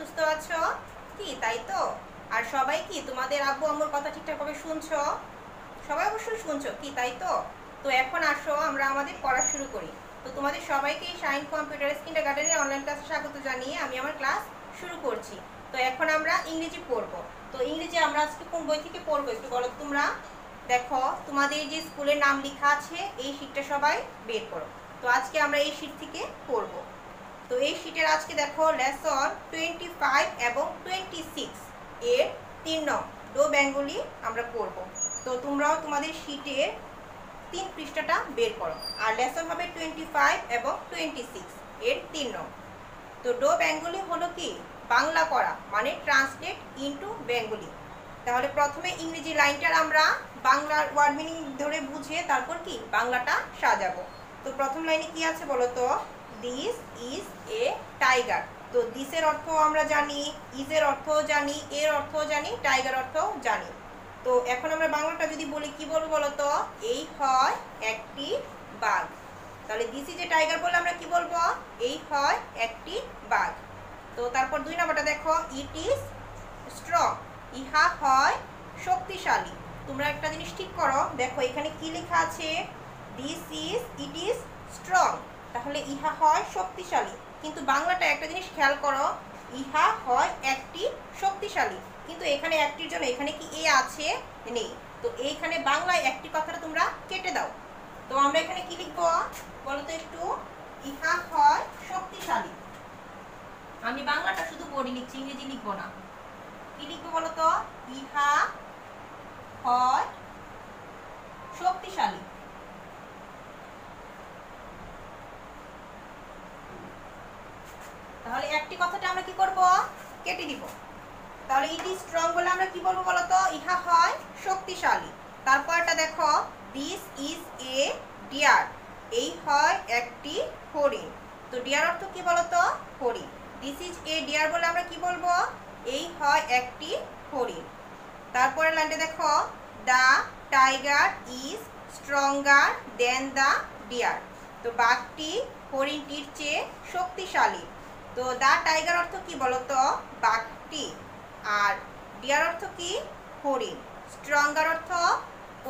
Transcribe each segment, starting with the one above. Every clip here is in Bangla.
সুস্থ আছো কি? তাই তো। আর সবাই কি তোমাদের আব্বু আম্মুর কথা ঠিকঠাকভাবে শুনছো? সবাই অবশ্যই শুনছো কি? তাই তো। তো এখন আসো আমরা আমাদের পড়া শুরু করি। তো তোমাদের সবাইকে এই শাইন কম্পিউটার কিন্ডারগার্টেনের অনলাইন ক্লাসে স্বাগত জানিয়ে আমি আমার ক্লাস শুরু করছি। তো এখন আমরা ইংরেজি পড়বো। তো ইংরেজি আমরা আজকে কোন বই থেকে পড়বো একটু বলো তোমরা। দেখো তোমাদের যে স্কুলের নাম লেখা আছে এই শীটটা সবাই বের করো। তো আজকে আমরা এই শীট থেকে পড়বো। তো এই শীটের আজকে দেখো লেসন 25 এবং 26 এর 3 নং ডো বেঙ্গলি আমরা পড়ব। তো তোমরাও তোমাদের শীটের 3 পৃষ্ঠাটা বের করো। আর লেসন হবে 25 এবং 26 এর 3 নং। তো ডো বেঙ্গলি হলো কি বাংলা করা, মানে ট্রান্সলেট ইনটু বেঙ্গলি। তাহলে প্রথমে ইংরেজি লাইনটার আমরা বাংলার ওয়ার্ড মিনিং ধরে বুঝে তারপর কি বাংলাটা সাজাবো। তো প্রথম লাইনে কি আছে বলো তো? This is a tiger. তো দিসের অর্থ আমরা জানি, ইজের অর্থও জানি, এর অর্থও জানি, টাইগার অর্থও জানি। তো এখন আমরা বাংলাটা যদি বলি কি বলবো বলো তো? এই হয় একটি বাঘ। তাহলে দিস ইজ এ টাইগার বলে আমরা কি বলবো? এই হয় একটি বাঘ। তো তারপর 2 নম্বরটা দেখো, ইট ইজ স্ট্রং। ইহা হয় শক্তিশালী। তোমরা একটা জিনিস ঠিক করো, দেখো এখানে কি লেখা আছে? This is, it is strong. তাহলে ইহা হয় শক্তিশালী, কিন্তু বাংলাটা একটা জিনিস খেয়াল করো, ইহা হয় একটি শক্তিশালী, কিন্তু এখানে একটির জন্য এখানে কি এ আছে? নেই। তো এইখানে বাংলায় একটি কথাটা তোমরা কেটে দাও। তো আমরা এখানে কি লিখবো বলো তো একটু? ইহা হয় শক্তিশালী। আমি বাংলাটা শুধু পড়ি লিখছি, ইংরেজি লিখবো না। কি লিখবো বলো তো? ইহা হয় শক্তিশালী। তাহলে একটি কথাটা আমরা কি করব? কেটে দিব। তাহলে ইট ইজ স্ট্রং বলে আমরা কি বলবো বলো তো? ইহা হয় শক্তিশালী। তারপরটা দেখো, দিস ইজ এ ডিয়ার। এই হয় একটি হরিণ। তো ডিয়ার অর্থ কি বলো তো? হরিণ। দিস ইজ এ ডিয়ার বলে আমরা কি বলবো? এই হয় একটি হরিণ। তারপরের লাইনটা দেখো, the tiger is stronger than the deer. তো বাঘটি হরিণটির চেয়ে শক্তিশালী। তো দ্য টাইগার অর্থ কি বলতো? বাঘটি। আর ডিয়ার অর্থ কি? হরিণ। স্ট্রঙ্গার অর্থ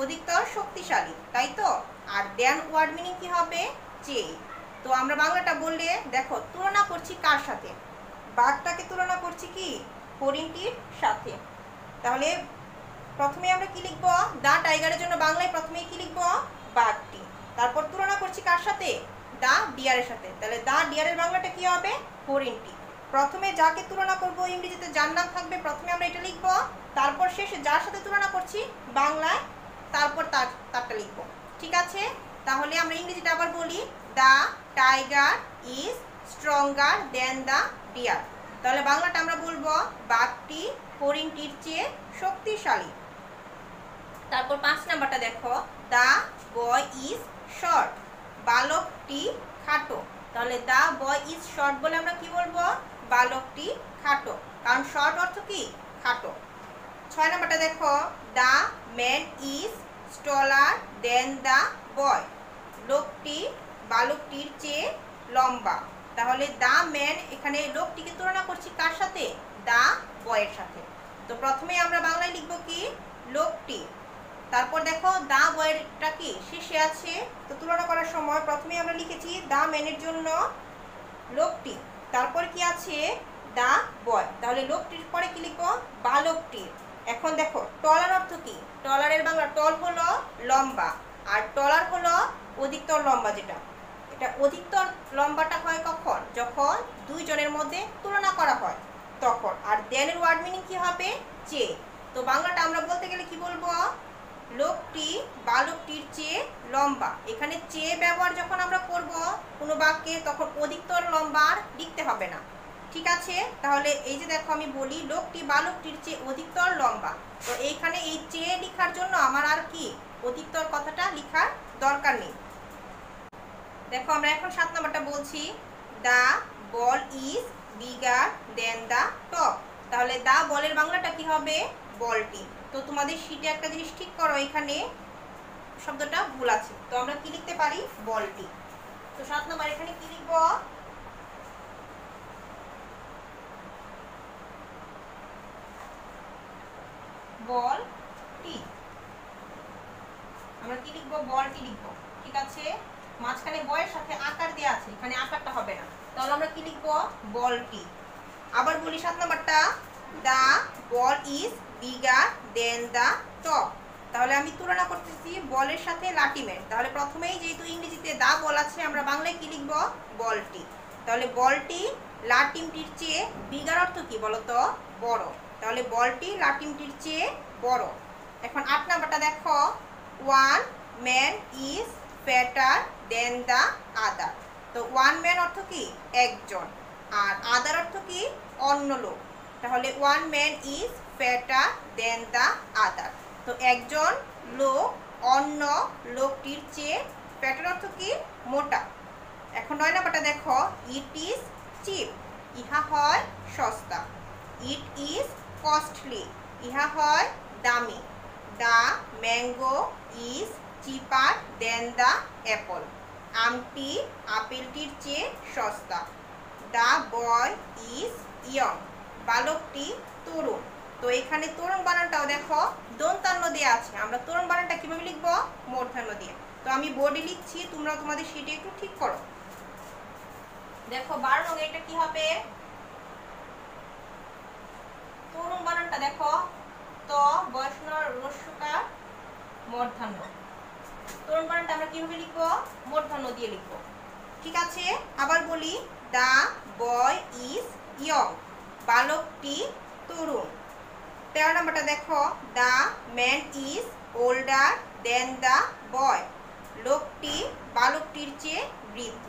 অধিকতর শক্তিশালী, তাই তো। আর দেন ওয়ার্ড মিনিং কি হবে? চেয়ে। তো আমরা বাংলাটা বললে দেখো তুলনা করছি কার সাথে? বাঘটাকে তুলনা করছি কি হরিণটির সাথে। তাহলে প্রথমে আমরা কি লিখব? দা টাইগারের জন্য বাংলায় প্রথমেই কি লিখব? বাঘটি। তারপর তুলনা করছি কার সাথে? দা ডিয়ারের সাথে। তাহলে দা ডিয়ারের বাংলাটা কি হবে? হরিণটি। প্রথমে যাকে তুলনা করব ইংরেজিতে যার নাম থাকবে প্রথমে আমরা এটা লিখব, তারপর শেষে যার সাথে তুলনা করছি বাংলায় তারপর তারটা লিখব। ঠিক আছে? তাহলে আমরা ইংরেজিটা আবার বলি, the tiger is stronger than the deer. তাহলে বাংলাটা আমরা বলবো, বাঘটি হরিণটির চেয়ে শক্তিশালী। তারপর 5 নাম্বারটা দেখো, দা বয় ইজ শর্ট। বালকটি খাটো। তাহলে দা বয় ইজ শর্ট বলে আমরা কি বলবো? বালকটি খাটো, কারণ শর্ট অর্থ কি? খাটো। 6 নাম্বারটা দেখো, the man is stroller then the boy. লোকটি বালকটির চেয়ে লম্বা। তাহলে দা ম্যান, এখানে লোকটিকে তুলনা করছি কার সাথে? দা বয়ের সাথে। তো প্রথমে আমরা বাংলায় লিখবো কি? লোকটি। তারপর দেখো দা বয়েরটা কি শেষে আছে, তো তুলনা করার সময় প্রথমে আমরা লিখেছি দা ম্যানের জন্য লোকটি, তারপর কি আছে? দা বয়। তাহলে লোকটির পরে কি লিখবো? বালকটি। এখন দেখো টলার অর্থ কি? টলারের বাংলা টল হলো লম্বা, আর টলার হলো অধিকতর লম্বা। যেটা এটা অধিকতর লম্বাটা হয় কখন? যখন দুইজনের মধ্যে তুলনা করা হয় তখন। আর দেনের ওয়ার্ড মিনিং কি হবে? চেয়ে। তো বাংলাটা আমরা বলতে গেলে কি বলবো? লোকটি বালকটির চেয়ে লম্বা। এখানে চেয়ে ব্যবহার যখন আমরা করব কোনো বাক্যে, তখন অধিকতর লম্বা আর লিখতে হবে না। ঠিক আছে? তাহলে এই যে দেখো আমি বলি লোকটি বালকটির চেয়ে অধিকতর লম্বা, তো এইখানে এই চেয়ে লেখার জন্য আমার আর কি অধিকতর কথাটা লেখার দরকার নেই। দেখো আমরা এখন 7 নাম্বারটা বলছি, the ball is bigger than the top. তাহলে দা বলের বাংলাটা কি হবে? বলটি। তো তোমাদের শীটে একটা জিনিস ঠিক করো, এখানে শব্দটা ভুল আছে, তো আমরা কি লিখতে পারি? বলটি। তো 7 নম্বর এখানে কি লিখবো? বলটি। আমরা কি লিখবো? বলটি লিখবো। ঠিক আছে, মাঝখানে বয়ের সাথে আকার দেওয়া আছে, এখানে আকারটা হবে না, তাহলে আমরা কি লিখবো? বলটি। আবার বলি 7 নাম্বারটা, the ball is bigger than the top. তাহলে আমি তুলনা করতেছি বলের সাথে লাটিমের। তাহলে প্রথমেই যেহেতু ইংরেজিতে দা বল আছে, আমরা বাংলায় কি লিখবো? বলটি। তাহলে বলটি লাটিমটির চেয়ে বিগার অর্থ কি বলতো? বড়। তাহলে বলটি লাটিমটির চেয়ে বড়। এখন 8 নাম্বারটা দেখো, one man is fatter than the other. তো ওয়ান ম্যান অর্থ কি? একজন, আর আদার অর্থ কি? অন্য লোক। তাহলে one man is fatter than the other. তো একজন লোক অন্য লোকটির চেয়ে, ফ্যাটার অর্থ কি? মোটা। এখন 9 নাম্বারটা দেখো, ইট ইজ চিপ। ইহা হয় সস্তা। It is costly. ইহা হয় দামি। The mango is cheaper than the apple. আমটি আপেলটির চেয়ে সস্তা। The boy is young. বালকটি তরুণ। তো এখানে তরুণ বানানটাও দেখো দন্তান্ন দেওয়া আছে, আমরা তরুণ বানানটা কিভাবে লিখবো? মূর্ধন্য দিয়ে। তো আমি বোর্ডে লিখছি, তোমরা তোমাদের শিটে একটু ঠিক করো। দেখো 12 নং এটা কি হবে? তরুণ বানানটা দেখো, ত বয়সনর রস্যকার মূর্ধন্য। তরুণ বানানটা আমরা কিভাবে লিখবো? মূর্ধন্য দিয়ে লিখবো। ঠিক আছে, আবার বলি, দা বয় ইজ ইয়ং। বালকটি তরুণ। 13 নাম্বারটা দেখো, the man is older than the boy. লোকটি বালকটির চেয়ে বৃদ্ধ।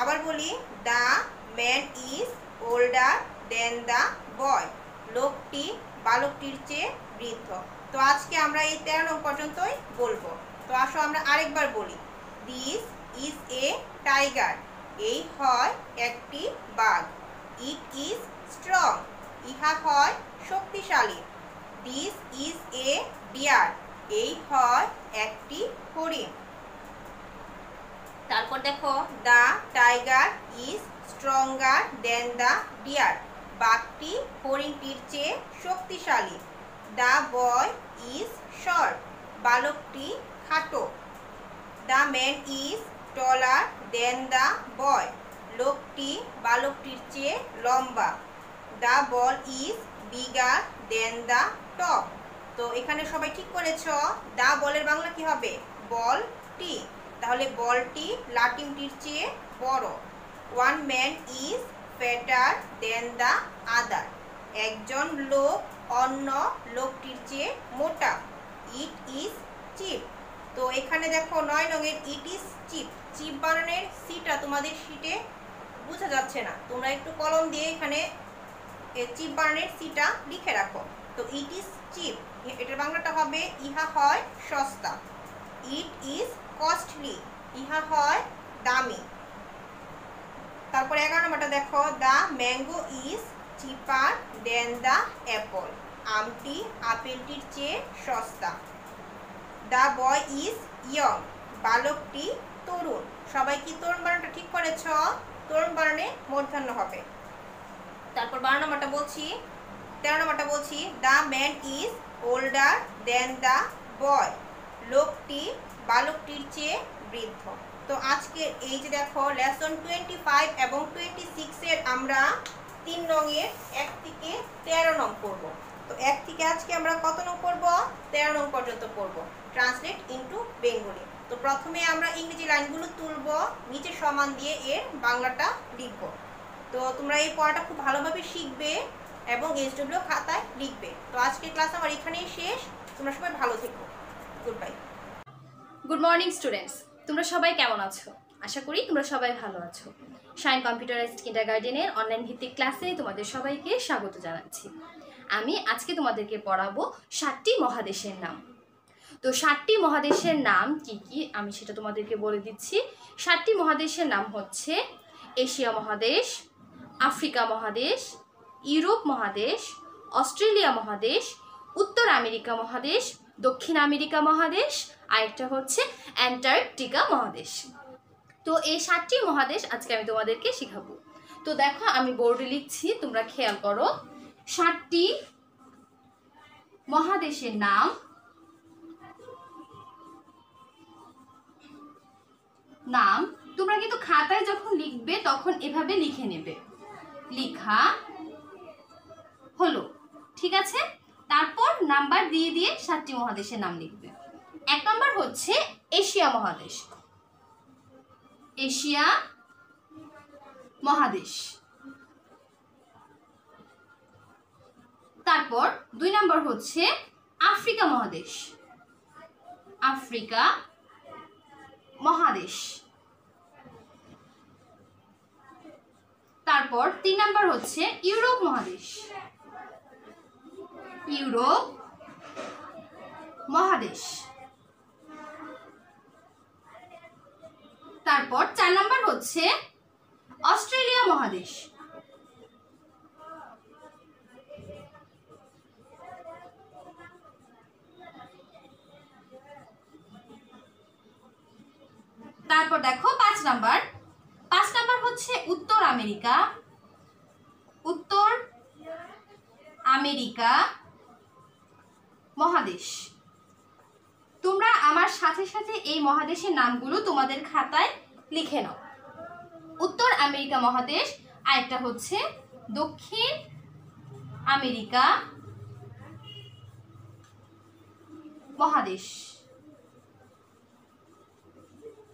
আবার বলি, the man is older than the boy. লোকটি বালকটির চেয়ে বৃদ্ধ। তো আজকে আমরা এই 13 নং পর্যন্তই বলবো। তো আসো আমরা আরেকবার বলি, দিস ইজ এ টাইগার। এই হয় একটি বাঘ। It is strong. ইহা হয় শক্তিশালী। This is a deer. এই হয় একটি হরিণ। তারপর দেখো, the tiger is stronger than the deer. বাঘটি হরিণটির চেয়ে শক্তিশালী। The boy is short. বালকটি খাটো। The man is taller than the boy. লোকটি বালকটির চেয়ে লম্বা। The ball is bigger than the top. তো এখানে সবাই ঠিক করেছ। দা বলের বাংলা কি হবে? বলটি। তাহলে বলটি লাটিমটির চেয়ে বড়। One man is fatter then the other. একজন লোক অন্য লোকটির চেয়ে মোটা। It is chip. তো এখানে দেখো 9 নংয়ের ইট ইজ চিপ। চিপ বানানের সিটা তোমাদের শিটে বোঝা যাচ্ছে না, তোমরা একটু কলম দিয়ে এখানে চিপ বানানের সিটা লিখে রাখো। তো ইট ইজ চিপ, এটার বাংলাটা হবে ইহা হয় সস্তা। It is costly. ইহা হয় দামি। তারপরে 11 নম্বরটা দেখো, the mango is cheaper than the apple. আমটি আপেলটির চেয়ে সস্তা। The boy is young. বালকটি তরুণ। সবাই কি তরুণ বানানটা ঠিক করেছ? তরুণ বানানে মূর্ধন্য হবে। তারপর 12 নম্বরটা বলছি, 13 নম্বরটা বলছি, the man is older then the boy. লোকটি বালকটির চেয়ে বৃদ্ধ। তো আজকে এই যে দেখো লেসন 25 এবং 26 এর আমরা 3 নংয়ের 1 থেকে 13 নং পড়ব। তো 1 থেকে আজকে আমরা কত নং পড়ব? 13 নং পর্যন্ত পড়ব। Translate into Bengali. তো প্রথমে আমরা ইংরেজি লাইনগুলো তুলব, নিচে সমান দিয়ে এর বাংলাটা লিখব। তো তোমরা এই পড়াটা খুব ভালোভাবে শিখবে এবং SW খাতায় লিখবে। তো আজকের ক্লাস আমার এখানেই শেষ। তোমরা সবাই ভালো থেকো। Good bye. Good morning students, তোমরা সবাই কেমন আছো? আশা করি তোমরা সবাই ভালো আছো। শাইন কম্পিউটারাইজড কিন্ডারগার্টেনের অনলাইন ভিত্তিক ক্লাসে তোমাদের সবাইকে স্বাগত জানাচ্ছি। আমি আজকে তোমাদেরকে পড়াবো 7টি মহাদেশের নাম। তো 7টি মহাদেশের নাম কি কি আমি সেটা তোমাদেরকে বলে দিচ্ছি। 7টি মহাদেশের নাম হচ্ছে এশিয়া মহাদেশ, আফ্রিকা মহাদেশ, ইউরোপ মহাদেশ, অস্ট্রেলিয়া মহাদেশ, উত্তর আমেরিকা মহাদেশ, দক্ষিণ আমেরিকা মহাদেশ, আরেকটা হচ্ছে অ্যান্টার্কটিকা মহাদেশ। তো এই 7টি মহাদেশ আজকে আমি তোমাদেরকে শেখাবো। তো দেখো আমি বোর্ডে লিখছি, তোমরা খেয়াল করো। 7টি মহাদেশের নাম তোমরা কিন্তু খাতায় যখন লিখবে তখন এভাবে লিখে নেবে, লেখা হলো। ঠিক আছে, তারপর নাম্বার দিয়ে দিয়ে 7টি মহাদেশের নাম লিখবে। 1 নম্বর হচ্ছে এশিয়া মহাদেশ, এশিয়া মহাদেশ। তারপর 2 নম্বর হচ্ছে আফ্রিকা মহাদেশ, আফ্রিকা মহাদেশ। তারপর 3 নম্বর হচ্ছে ইউরোপ মহাদেশ, ইউরোপ মহাদেশ। তারপর 4 নম্বর হচ্ছে অস্ট্রেলিয়া মহাদেশ, তারপর দেখো 5 নাম্বার হচ্ছে উত্তর আমেরিকা, উত্তর আমেরিকা মহাদেশ। তোমরা আমার সাথে সাথে এই মহাদেশের নামগুলো তোমাদের খাতায় লিখে নাও। উত্তর আমেরিকা মহাদেশ, আরেকটা হচ্ছে দক্ষিণ আমেরিকা মহাদেশ।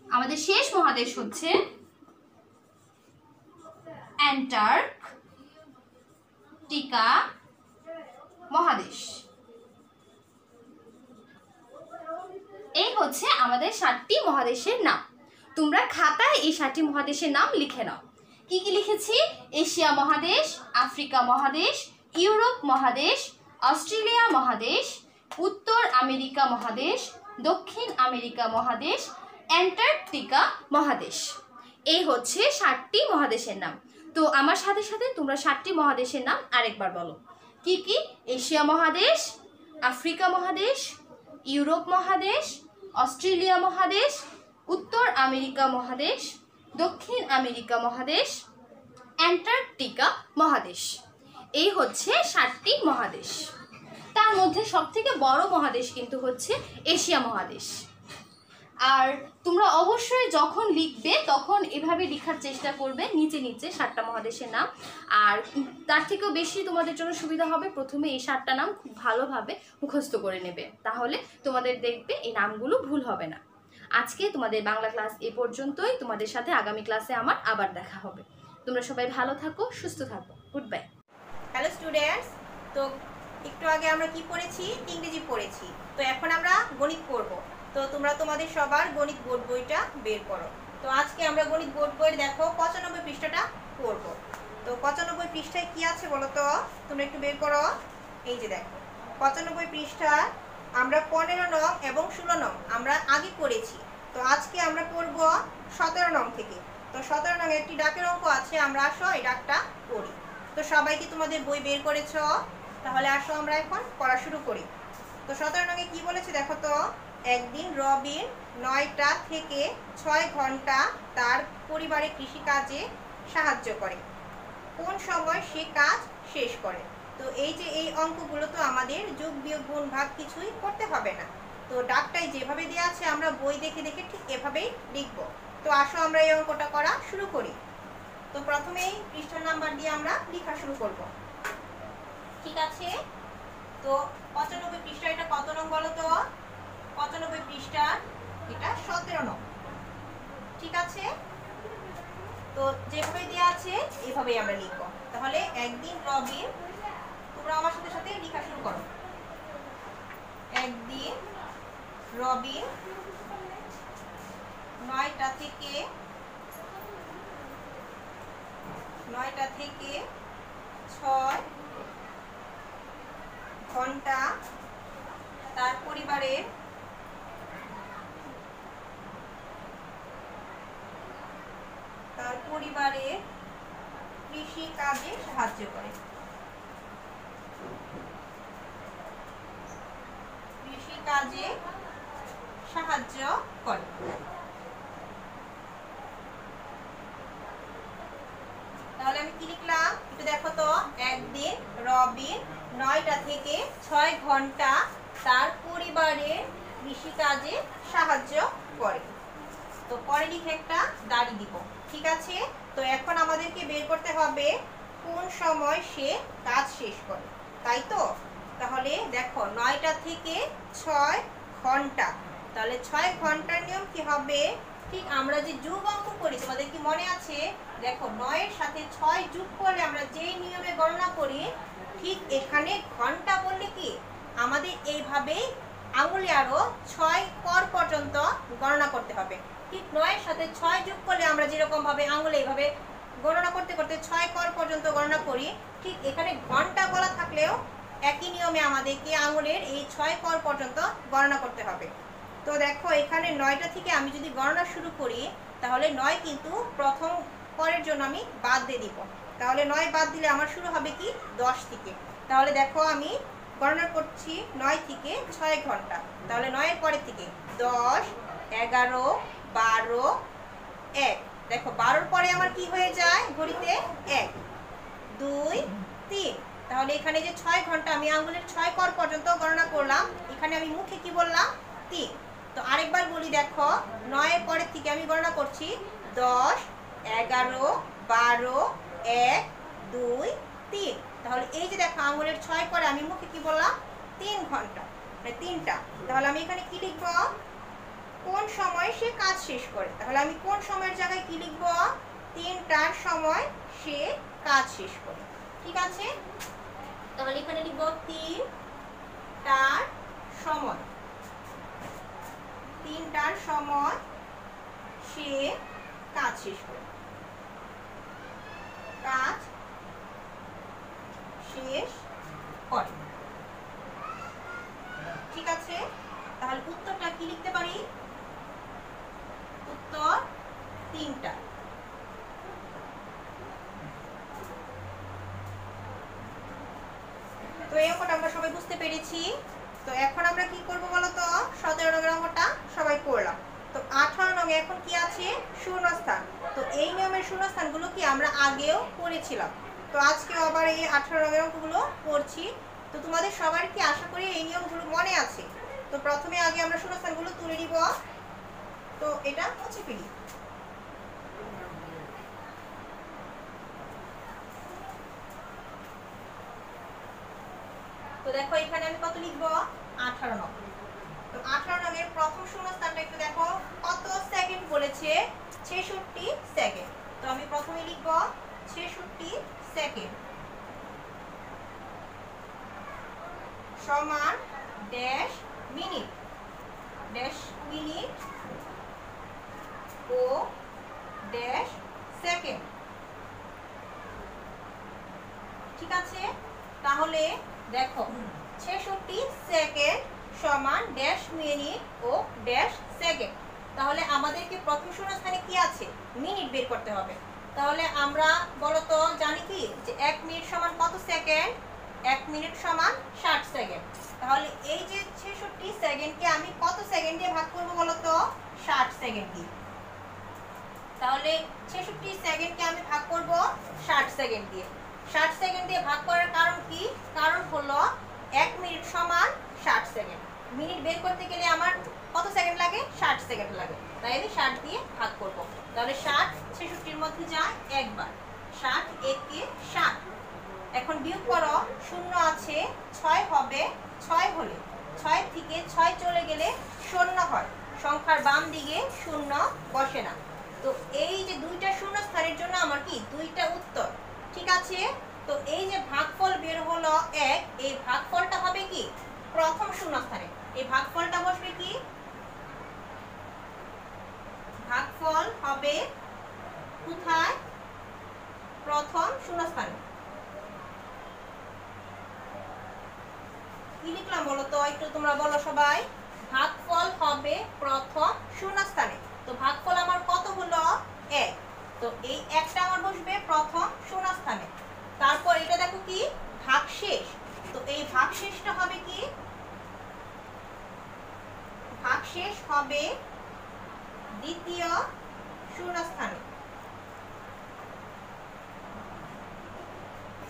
আমাদের শেষ মহাদেশ হচ্ছে অ্যান্টার্কটিকা মহাদেশ। এই হচ্ছে আমাদের 7টি মহাদেশের নাম। তোমরা খাতায় এই 7টি মহাদেশের নাম লিখে নাও। কি কি লিখেছি? এশিয়া মহাদেশ, আফ্রিকা মহাদেশ, ইউরোপ মহাদেশ, অস্ট্রেলিয়া মহাদেশ, উত্তর আমেরিকা মহাদেশ, দক্ষিণ আমেরিকা মহাদেশ, অ্যান্টার্কটিকা মহাদেশ। এই হচ্ছে 7টি মহাদেশের নাম। তো আমার সাথে সাথে তোমরা 7টি মহাদেশের নাম আরেকবার বলো। কি কি? এশিয়া মহাদেশ, আফ্রিকা মহাদেশ, ইউরোপ মহাদেশ, অস্ট্রেলিয়া মহাদেশ, উত্তর আমেরিকা মহাদেশ, দক্ষিণ আমেরিকা মহাদেশ, অ্যান্টার্কটিকা মহাদেশ। এই হচ্ছে 7টি মহাদেশ। তার মধ্যে সবথেকে বড় মহাদেশ কিন্তু হচ্ছে এশিয়া মহাদেশ। আর তোমরা অবশ্যই যখন লিখবে তখন এভাবে লেখার চেষ্টা করবে, নিচে নিচে 7টা মহাদেশের নাম। আর তার থেকেও বেশি তোমাদের জন্য সুবিধা হবে প্রথমে এই 7টা নাম খুব ভালোভাবে মুখস্থ করে নেবে, তাহলে তোমাদের দেখবে এই নামগুলো ভুল হবে না। আজকে তোমাদের বাংলা ক্লাস এ পর্যন্তই। তোমাদের সাথে আগামী ক্লাসে আমার আবার দেখা হবে। তোমরা সবাই ভালো থাকো, সুস্থ থাকো। Good bye. হ্যালো স্টুডেন্টস, তো একটু আগে আমরা কি পড়েছি? ইংরেজি পড়েছি। তো এখন আমরা গণিত পড়ব। তো তোমরা তোমাদের সবার গণিত বোর্ড বইটা বের করো। তো আজকে আমরা গণিত বোর্ড বইয়ের দেখো 95 পৃষ্ঠাটা পড়ব। তো 95 পৃষ্ঠায় কি আছে বলো তো? তোমরা একটু বের করো। এই যে দেখো 95 পৃষ্ঠা আমরা 15 নং এবং 16 নং আমরা আগে পড়েছি। তো আজকে আমরা পড়ব 17 নং থেকে। তো 17 নং একটি ডাকের অঙ্ক আছে, আমরা আসো এই ডাকটা পড়ি। তো সবাই কি তোমাদের বই বের করেছ? তাহলে আসো আমরা এখন পড়া শুরু করি। তো 17 নং এ কি বলেছে দেখো তো? একদিন রবিন 9টা থেকে 6 ঘন্টা তার পরিবারে কৃষিকাজে সাহায্য করে। কোন সময় সে কাজ শেষ করে? তো এই যে এই অঙ্কগুলো তো আমাদের যোগ বিয়োগ গুণ ভাগ কিছুই করতে হবে না। তো ডাকটাই যেভাবে দেওয়া আছে আমরা বই দেখে দেখে ঠিক এভাবেই লিখব। তো আসো আমরা এই অঙ্কটা করা শুরু করি। তো প্রথমেই পৃষ্ঠা নাম্বার দিয়ে আমরা লেখা শুরু করব। ঠিক আছে, তো 95 পৃষ্ঠা এটা কত নং বলো তো? 95 পৃষ্ঠা এটা 17 নং। ঠিক আছে, তো যেভাবে দেওয়া আছে এইভাবেই আমরা লিখব। তাহলে একদিন রবিন, তোমরা আমার সাথে সাথে লেখা শুরু করো। একদিন রবিন 9টা থেকে 6 ঘন্টা তার পরিবারের কৃষি কাজে সাহায্য করে। তাহলে আমি কি লিখলাম একটু দেখো তো? একদিন রবিন 9টা থেকে 6 ঘন্টা তার পরিবারের কৃষিকাজে সাহায্য করে। তো পরে লিখে একটা দাড়ি দিব, ঠিক আছে। তো এখন আমাদেরকে বের করতে হবে কোন সময় সে কাজ শেষ করে, তাই তো। তাহলে দেখো 9টা থেকে 6 ঘন্টা, তাহলে 6 ঘন্টার নিয়ম কি হবে, ঠিক আমরা যে যোগ অঙ্ক করি তোমাদের কি মনে আছে, দেখো 9 এর সাথে 6 যোগ করলে আমরা যেই নিয়মে গণনা করি, ঠিক এখানে ঘন্টা বললে কি আমাদের এইভাবে আঙুলে আরো 6 কর পর্যন্ত গণনা করতে হবে। ঠিক 9 এর সাথে 6 যোগ করলে আমরা যেরকম ভাবে আঙুলে এইভাবে গণনা করতে করতে 6 কর পর্যন্ত গণনা করি, ঠিক এখানে ঘন্টা বলা থাকলেও একই নিয়মে আমাদেরকে আঙুলের এই 6 কর পর্যন্ত গণনা করতে হবে। তো দেখো এখানে 9টা থেকে আমি যদি গণনা শুরু করি, তাহলে 9 কিন্তু প্রথম করের জন্য আমি বাদ দিয়ে দিব। তাহলে 9 বাদ দিলে আমার শুরু হবে কি 10 থেকে। তাহলে দেখো আমি গণনা করছি 9 থেকে 6 ঘন্টা, তাহলে 9 এর পরে থেকে 10, 11, 12, 1। দেখো 12-র পরে আমার কি হয়ে যায় ঘড়িতে 1, 2, 3। তাহলে এখানে যে 6 ঘন্টা আমি আঙ্গুলের 6 কর পর্যন্ত গণনা করলাম, এখানে আমি মুখে কি বললাম 3। তো আরেকবার বলি, দেখো 9 এর পরের থেকে আমি গণনা করছি 10, 11, 12, 1, 2, 3। তাহলে এই যে দেখো আঙ্গুলের 6 পরে আমি মুখে কি বললাম 3 ঘন্টা, মানে 3টা। তাহলে আমি এখানে কি লিখব, কোন সময় সে কাজ শেষ করে। তাহলে আমি কোন সময়ের জায়গায় কি লিখব, 3টার সময় সে কাজ শেষ করে, ঠিক আছে। তাহলে এখানে লিখব 3টার সময়, 3টার সময় সে কাজ শেষ করে, কাজ শেষ করে, ঠিক আছে। তাহলে উত্তরটা কি লিখতে পারি, উত্তর 3টা। তো এই অঙ্কটা আমরা সবাই বুঝতে পেরেছি। তো এখন আমরা কি করব বলো তো, 17 নম্বর অঙ্কটা সবাই করলাম। তো 18 নম্বরে এখন কি আছে, শূন্যস্থান। তো এই নিয়মের শূন্যস্থানগুলো কি আমরা আগেও পড়েছিলাম, তো আজকে আবার এই 18 নম্বর অঙ্কগুলো পড়ছি। তো তোমাদের সবার কি আশা করি এই নিয়মগুলো মনে আছে। তো প্রথমে আগে আমরা শূন্যস্থানগুলো তুলে নিব, তো এটা মুছে ফেলি। তো দেখো এখানে আমি কত লিখবো, 18 নম্বর। তো 18 নম্বরের প্রথম শূন্যস্থানটা একটু দেখো কত সেকেন্ড বলেছে, 66 সেকেন্ড। তো আমি প্রথমে লিখব 66 সেকেন্ড সমান ড্যাশ মিনিট, ড্যাশ মিনিট ও ড্যাশ সেকেন্ড, ঠিক আছে। তাহলে দেখো 66 সেকেন্ড সমান ড্যাশ মিনিট ও ড্যাশ সেকেন্ড। তাহলে আমাদেরকে প্রথম শূন্যস্থানে কি আছে, মিনিট বের করতে হবে। তাহলে আমরা বলতো জানি কি যে 1 মিনিট সমান কত সেকেন্ড, 1 মিনিট সমান 60 সেকেন্ড। তাহলে এই যে 66 সেকেন্ডকে আমি কত সেকেন্ড দিয়ে ভাগ করব বলতো, 60 সেকেন্ড দিয়ে। তাহলে 66 সেকেন্ডকে আমি ভাগ করব 60 সেকেন্ড দিয়ে। 60 সেকেন্ড দিয়ে ভাগ করার কারণ কি, কারণ হলো 1 মিনিট সমান 60 সেকেন্ড। মিনিট বের করতে গেলে আমার কত সেকেন্ড লাগে, 60 সেকেন্ড লাগে, তাই আমি 60 দিয়ে ভাগ করব। তাহলে 60 66-র মধ্যে যায় একবার, 60 একে 60। এখন বিয়োগ করো, শূন্য আছে 6 হবে, 6 হলে 6 থেকে 6 চলে গেলে শূন্য হয়, সংখ্যার বাম দিকে শূন্য বসে না। তো এই যে দুইটা শূন্যস্থানের জন্য আমার কি দুইটা উত্তর, ঠিক আছে। তো এই যে ভাগফল বের হলো 1, এই ভাগফলটা হবে কি প্রথম শূন্যস্থানে, এই ভাগফলটা বসবে কি, ভাগফল হবে কোথায়, প্রথম শূন্যস্থানে। কি লিখলাম বলো তো, একটু তোমরা বলো সবাই। ভাগফল হবে প্রথম শূন্যস্থানে। তো ভাগফল আমার কত হলো 1, তো এই একটা আমার বসবে প্রথম শূন্যস্থানে। তারপর এটা দেখো কি ভাগশেষ, তো এই ভাগশেষটা হবে কি, ভাগশেষ হবে দ্বিতীয় শূন্যস্থানে।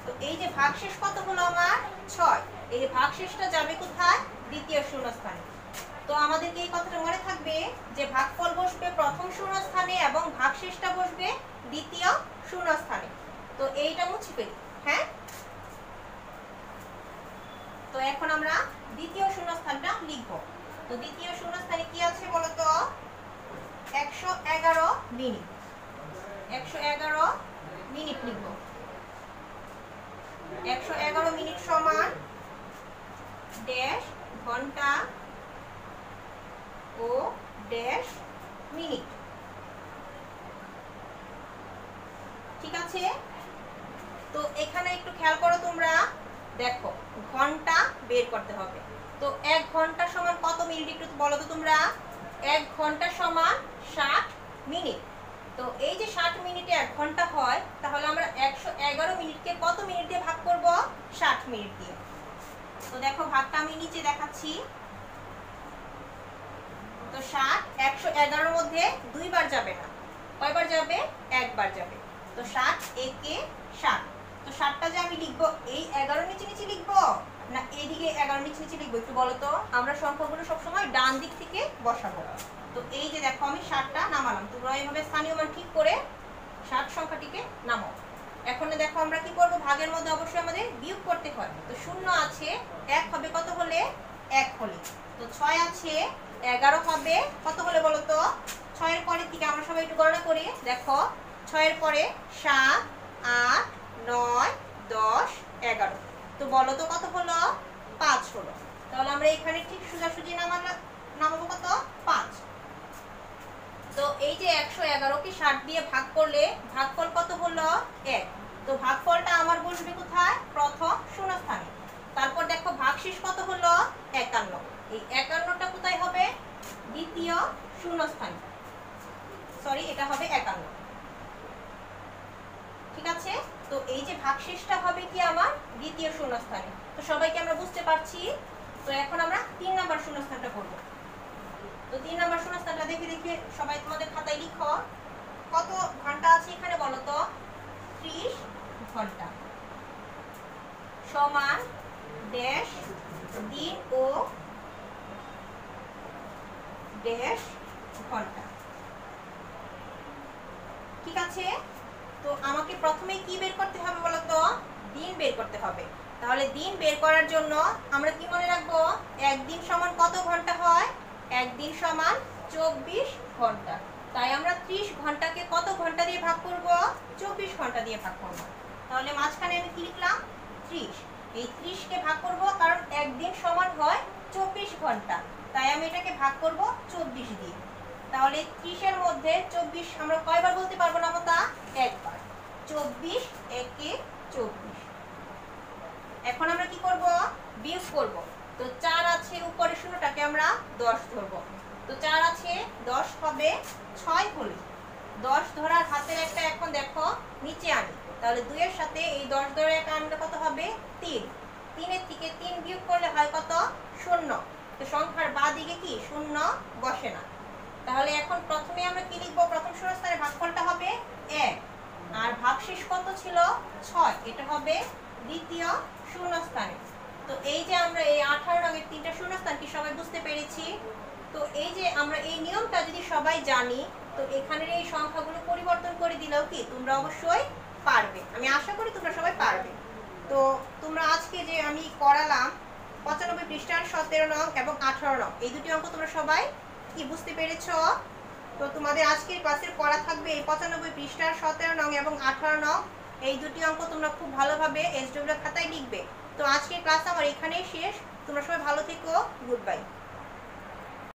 তো এই যে ভাগশেষ কত হলো আমার 6, এই যে ভাগশেষটা যাবে কোথায় দ্বিতীয় শূন্যস্থানে। তো আমাদেরকে এই কথাটা মনে থাকবে যে ভাগফল বসবে প্রথম শূন্যস্থানে এবং ভাগশেষটা বসবে দ্বিতীয় শূন্যস্থানে। তো এইটা মুছে ফেলি। হ্যাঁ, তো এখন আমরা দ্বিতীয় শূন্যস্থানটা লিখব। তো দ্বিতীয় শূন্যস্থানে কি আছে বলতো 111 মিনিট। 111 মিনিট লিখব। 111 মিনিট সমান ড্যাশ ঘন্টা ও ড্যাশ মিনিট। ঠিক আছে, তো এখানে একটু খেয়াল করো তোমরা, দেখো ঘন্টা বের করতে হবে। তো 1 ঘন্টা সমান কত মিনিট একটু বলো তো তোমরা। 1 ঘন্টা সমান 60 মিনিট। তো এই যে 60 মিনিটে 1 ঘন্টা হয়, তাহলে আমরা 111 মিনিটকে কত মিনিট দিয়ে ভাগ করব 60 মিনিট দিয়ে। তো দেখো ভাগটা আমি নিচে দেখাচ্ছি। তো 60 111 এর মধ্যে 2 বার যাবে না, কয়বার যাবে 1 বার যাবে। তো 60 একে 60। তো 60টা যে আমি লিখবো এই 11 নিচে নিচে লিখবো না এইদিকে 11 নিচে নিচে লিখবো একটু বলো তো। আমরা সংখ্যাগুলো সবসময় ডান দিক থেকে বসাবো। তো এই যে দেখো আমি 60টা নামালাম, তোমরা এইভাবে স্থানীয় মান ঠিক করে 60 সংখ্যাটিকে নামাও। এখন দেখো আমরা কি করব, ভাগের মধ্যে অবশ্যই আমাদের বিয়োগ করতে হয়। তো 0 আছে 1 হবে কত হলে 1 হলে। তো 6 আছে 11 হবে কত হলে বলো তো। 6 এর পরের দিকে আমরা সবাই একটু গণনা করি। দেখো 6 এর পরে 7 8 9 10 11। তো বলো তো কত হলো 5 হলো। তাহলে আমরা এখানে ঠিক সোজাসুজি নামাবো কত 5। তো এই যে 111 কে 60 দিয়ে ভাগ করলে ভাগফল কত হলো 1। তো ভাগফলটা আমার বসবে কোথায় প্রথম শূন্যস্থানে। তারপর দেখো ভাগশেষ কত হলো 51। এই 51টা কোথায় হবে দ্বিতীয় শূন্যস্থানে। সরি, এটা হবে 51। ঠিক আছে, তো এই যে ভাগশেষটা হবে কি আমার দ্বিতীয় শূন্যস্থানে। তো সবাইকে আমরা বুঝতে পারছি। তো এখন আমরা 3 নাম্বার শূন্যস্থানটা করব। তো 3 নাম্বার শূন্যস্থানটা দেখে দেখে সবাই তোমাদের খাতায় লিখো। কত ঘন্টা আছে এখানে বলো তো 30 ঘন্টা সমান ড্যাশ দিন ও ড্যাশ ঘন্টা। ঠিক আছে, তো আমাকে প্রথমে কি বের করতে হবে বলো তো দিন বের করতে হবে। তাহলে দিন বের করার জন্য আমরা কি মনে রাখবো, একদিন সমান কত ঘন্টা হয়, একদিন সমান 24 ঘন্টা। তাই আমরা 30 ঘন্টাকে কত ঘন্টা দিয়ে ভাগ করব 24 ঘন্টা দিয়ে ভাগ করব। তাহলে মাঝখানে আমি কি লিখলাম 30। এই 30 কে ভাগ করব কারণ একদিন সমান হয় 24 ঘন্টা, তাই আমি এটাকে ভাগ করব 24 দিয়ে। তাহলে 30 এর মধ্যে 24 আমরা কয়বার বলতে পারবো না মতা একবার। 24 একে 24। এখন আমরা কি করব বিয়োগ করব। তো 4 আছে উপরে শূন্যটাকে আমরা 10 ধরব। তো 4 আছে 10 হবে 6 হলে 10 ধরার হাতের একটা এখন দেখো নিচে আনি। তাহলে 2 এর সাথে এই 10 ধরে একটা আনলে কত হবে 3। 3 এর থেকে 3 বিয়োগ করলে হয় কত 0। তো সংখ্যার বাঁ দিকে কি শূন্য বসে না। তাহলে এখন প্রথমে আমরা কি লিখব, প্রথম শূন্যস্থানে ভাগফলটা হবে 1 আর ভাগশেষ কত ছিল 6, এটা হবে দ্বিতীয় শূন্যস্থানে। তো এই যে আমরা এই 18 রঙের 3টা শূন্যস্থান কি সবাই বুঝতে পেরেছি। তো এই যে আমরা এই নিয়মটা যদি সবাই জানি, তো এখানের এই সংখ্যাগুলো পরিবর্তন করে দিলেও কি তোমরা অবশ্যই পারবে। আমি আশা করি তোমরা সবাই পারবে। তো তোমরা আজকে যে আমি করালাম 95 পৃষ্ঠার 17 নং এবং 18 নং এই দুটি অঙ্ক তোমরা সবাই কি বুঝতে পেরেছো। তো তোমাদের আজকের ক্লাসের পড়া থাকবে এই 95 পৃষ্ঠার 17 নং এবং 18 নং এই দুটি অঙ্ক তোমরা খুব ভালোভাবে এসডব্লিউ খাতায় লিখবে। তো আজকের ক্লাস আমার এখানেই শেষ। তোমরা সবাই ভালো থেকো, গুড বাই।